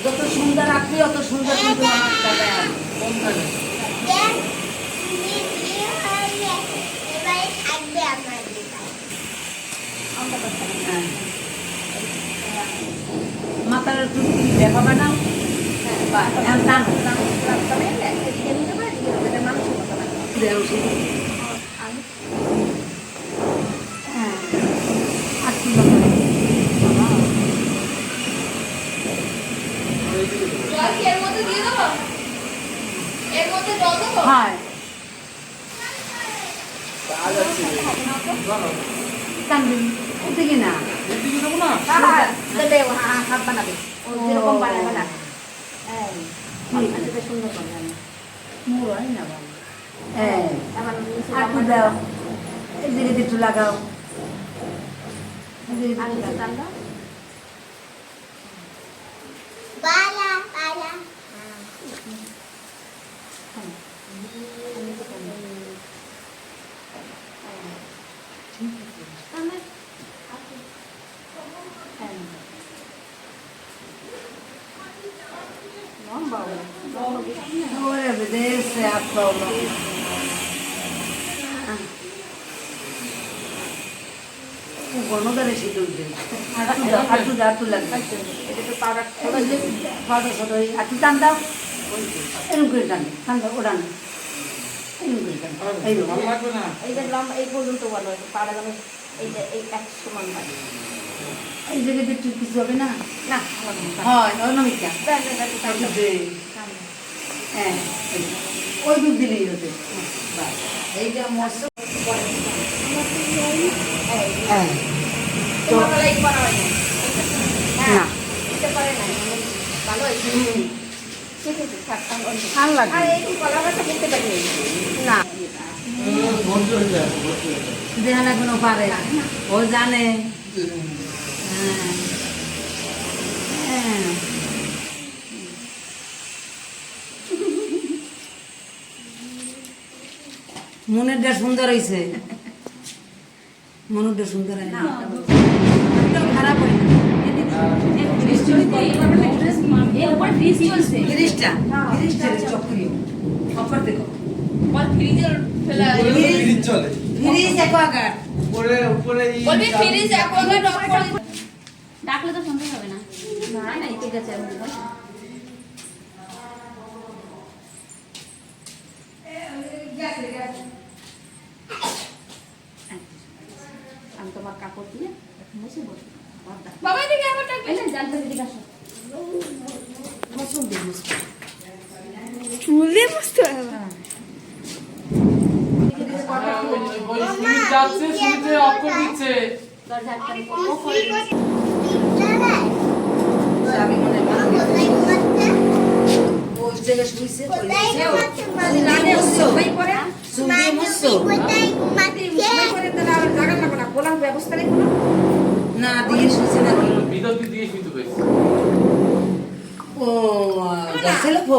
যত সুন্দর আপনি অত সুন্দর কিন্তু মাথার দেখাবে না হ্যাঁ না হাত বানাবে যেরকম বানাবে না সুন্দর করে না দাও এদিকে একটু লাগাও Ora, vedesse a Paula. Bueno, করে সিঁদুর দে আটু লাগবে এটা তো পাউডার ছোট আটু টান দাও এরকম করে টান দাও ওটা না এরকম করে টান এইটা লম্বা এই পর্যন্ত বলো পাউডার দামে এইটা এই এক সমান বাড়ি এই জায়গাতে একটু কিছু হবে না না হয় অনমিকা হ্যাঁ ওই দুধ দিলেই হতে এইটা মশলা দেখা কোনো পারে ও জানে মনেরটা সুন্দর হয়েছে মনেরটা সুন্দর হয় না খারাপ হয় না ডাকলে তো সুন্দর হবে না ঠিক আছে আমি তোমার কাপড় দিয়ে মুছে বসবো বাবা এদিকে আবার ডাকবে না জাল ধরে দিকে আসো মুলে বসতে হবে যাচ্ছে শুনতে অক্ষর দিচ্ছে দরজা আটকে আমি মনে ওই জায়গায় শুইছে না দিয়ে শুইছে না বিদ্যুৎ দিয়ে শুনতে পেয়েছি ও গাছের